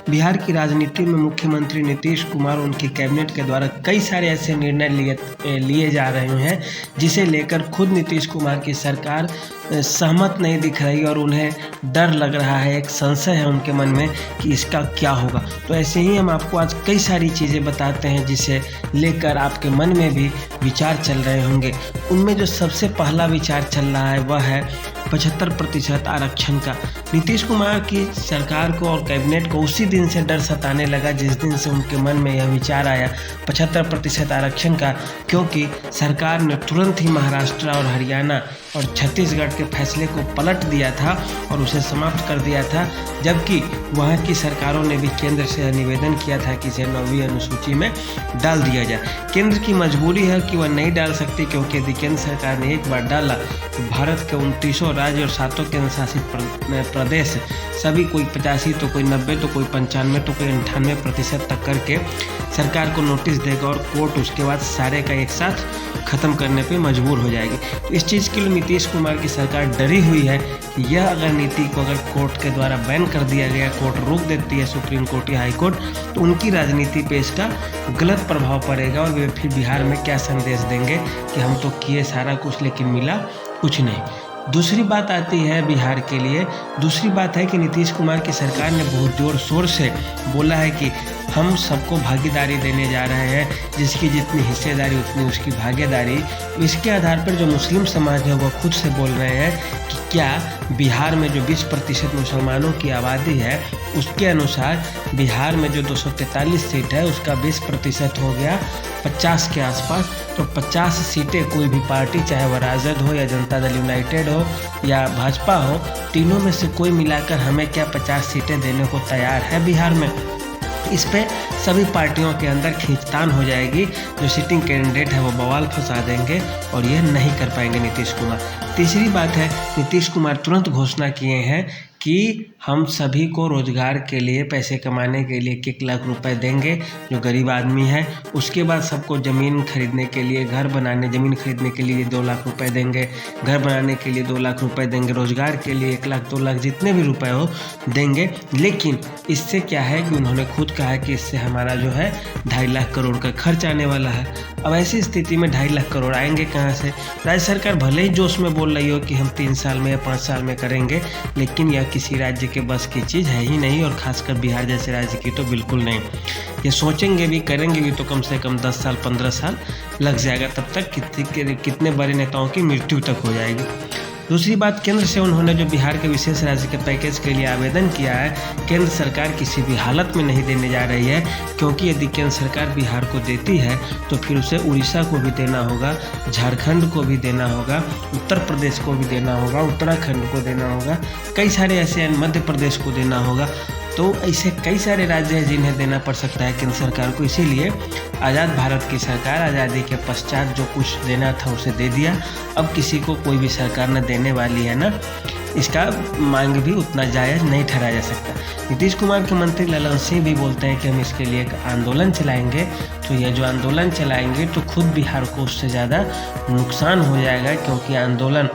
बिहार की राजनीति में मुख्यमंत्री नीतीश कुमार उनकी कैबिनेट के द्वारा कई सारे ऐसे निर्णय लिए जा रहे हैं जिसे लेकर खुद नीतीश कुमार की सरकार सहमत नहीं दिख रही और उन्हें डर लग रहा है, एक संशय है उनके मन में कि इसका क्या होगा। तो ऐसे ही हम आपको आज कई सारी चीज़ें बताते हैं जिसे लेकर आपके मन में भी विचार चल रहे होंगे। उनमें जो सबसे पहला विचार चल रहा है वह है 75% आरक्षण का। नीतीश कुमार की सरकार को और कैबिनेट को उसी दिन से डर सताने लगा जिस दिन से उनके मन में यह विचार आया 75% आरक्षण का, क्योंकि सरकार ने तुरंत ही महाराष्ट्र और हरियाणा और छत्तीसगढ़ के फैसले को पलट दिया था और उसे समाप्त कर दिया था, जबकि वहाँ की सरकारों ने भी केंद्र से निवेदन किया था कि इसे 9वीं अनुसूची में डाल दिया जाए। केंद्र की मजबूरी है कि वह नहीं डाल सकती, क्योंकि यदि केंद्र सरकार ने एक बार डाला तो भारत के 29 राज्य और 7 केंद्र शासित प्रदेश सभी कोई 85 तो कोई 90 तो कोई 95 तो कोई 98% तक करके सरकार को नोटिस देगा और कोर्ट उसके बाद सारे का एक साथ ख़त्म करने पे मजबूर हो जाएगी। तो इस चीज़ के लिए नीतीश कुमार की सरकार डरी हुई है कि यह अगर नीति को अगर कोर्ट के द्वारा बैन कर दिया गया, कोर्ट रोक देती है, सुप्रीम कोर्ट या हाई कोर्ट, तो उनकी राजनीति पे इसका गलत प्रभाव पड़ेगा और वे फिर बिहार में क्या संदेश देंगे कि हम तो किए सारा कुछ लेकिन मिला कुछ नहीं। दूसरी बात आती है बिहार के लिए, दूसरी बात है कि नीतीश कुमार की सरकार ने बहुत जोर शोर से बोला है कि हम सबको भागीदारी देने जा रहे हैं, जिसकी जितनी हिस्सेदारी उतनी उसकी भागीदारी। इसके आधार पर जो मुस्लिम समाज है वह खुद से बोल रहे हैं कि क्या बिहार में जो 20% मुसलमानों की आबादी है उसके अनुसार बिहार में जो 243 सीट है उसका 20% हो गया 50 के आसपास। तो 50 सीटें कोई भी पार्टी, चाहे वह राजद हो या जनता दल यूनाइटेड हो या भाजपा हो, तीनों में से कोई मिलाकर हमें क्या 50 सीटें देने को तैयार है बिहार में। इस पे सभी पार्टियों के अंदर खींचतान हो जाएगी, जो सिटिंग कैंडिडेट है वो बवाल फंसा देंगे और यह नहीं कर पाएंगे नीतीश कुमार। तीसरी बात है, नीतीश कुमार तुरंत घोषणा किए हैं कि हम सभी को रोजगार के लिए, पैसे कमाने के लिए 1 लाख रुपए देंगे जो गरीब आदमी है। उसके बाद सबको ज़मीन खरीदने के लिए, ज़मीन खरीदने के लिए 2 लाख रुपए देंगे, घर बनाने के लिए 2 लाख रुपए देंगे, रोजगार के लिए 1 लाख 2 लाख जितने भी रुपए हो देंगे। लेकिन इससे क्या है कि उन्होंने खुद कहा कि इससे हमारा जो है 2.5 लाख करोड़ का खर्च आने वाला है। अब ऐसी स्थिति में 2.5 लाख करोड़ आएंगे कहाँ से? राज्य सरकार भले ही जोश में बोल रही हो कि हम 3 साल में या 5 साल में करेंगे, लेकिन यह किसी राज्य के बस की चीज़ है ही नहीं, और खासकर बिहार जैसे राज्य की तो बिल्कुल नहीं। ये सोचेंगे भी, करेंगे भी तो कम से कम 10 साल 15 साल लग जाएगा, तब तक कितने बड़े नेताओं की मृत्यु तक हो जाएगी। दूसरी बात, केंद्र से उन्होंने जो बिहार के विशेष राज्य के पैकेज के लिए आवेदन किया है, केंद्र सरकार किसी भी हालत में नहीं देने जा रही है, क्योंकि यदि केंद्र सरकार बिहार को देती है तो फिर उसे उड़ीसा को भी देना होगा, झारखंड को भी देना होगा, उत्तर प्रदेश को भी देना होगा, उत्तराखंड को देना होगा, कई सारे ऐसे, मध्य प्रदेश को देना होगा। तो ऐसे कई सारे राज्य हैं जिन्हें देना पड़ सकता है केंद्र सरकार को। इसीलिए आज़ाद भारत की सरकार आज़ादी के पश्चात जो कुछ देना था उसे दे दिया। अब किसी को कोई भी सरकार न देने वाली है ना, इसका मांग भी उतना जायज़ नहीं ठहराया जा सकता। नीतीश कुमार के मंत्री ललन सिंह भी बोलते हैं कि हम इसके लिए एक आंदोलन चलाएंगे। तो यह जो आंदोलन चलाएंगे तो खुद बिहार को उससे ज़्यादा नुकसान हो जाएगा, क्योंकि आंदोलन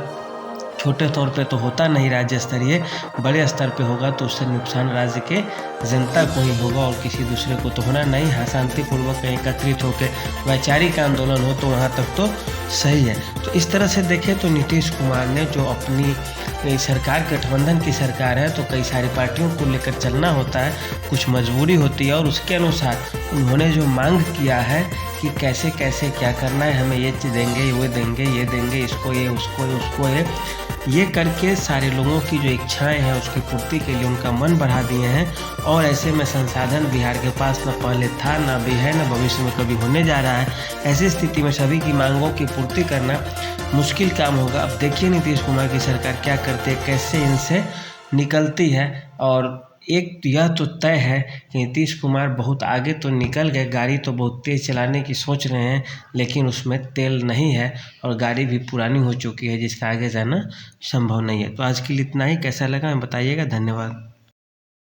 छोटे तौर पे तो होता नहीं, राज्य स्तरीय बड़े स्तर पे होगा तो उससे नुकसान राज्य के जनता को ही होगा और किसी दूसरे को तो होना नहीं। हाँ, शांतिपूर्वक कहीं एकत्रित होकर वैचारिक आंदोलन हो तो वहाँ तक तो सही है। तो इस तरह से देखें तो नीतीश कुमार ने जो अपनी सरकार गठबंधन की सरकार है तो कई सारी पार्टियों को लेकर चलना होता है, कुछ मजबूरी होती है, और उसके अनुसार उन्होंने जो मांग किया है कि कैसे कैसे क्या करना है, हमें ये चीज़ देंगे, वो देंगे, ये देंगे, इसको ये, उसको ये, उसको ये करके सारे लोगों की जो इच्छाएं हैं उसकी पूर्ति के लिए उनका मन बढ़ा दिए हैं। और ऐसे में संसाधन बिहार के पास न पहले था, न भी है, न भविष्य में कभी होने जा रहा है। ऐसी स्थिति में सभी की मांगों की पूर्ति करना मुश्किल काम होगा। अब देखिए नीतीश कुमार की सरकार क्या करती है, कैसे इनसे निकलती है। और एक यह तो तय है कि नीतीश कुमार बहुत आगे तो निकल गए, गाड़ी तो बहुत तेज़ चलाने की सोच रहे हैं, लेकिन उसमें तेल नहीं है और गाड़ी भी पुरानी हो चुकी है जिसका आगे जाना संभव नहीं है। तो आज के लिए इतना ही। कैसा लगा हमें बताइएगा। धन्यवाद।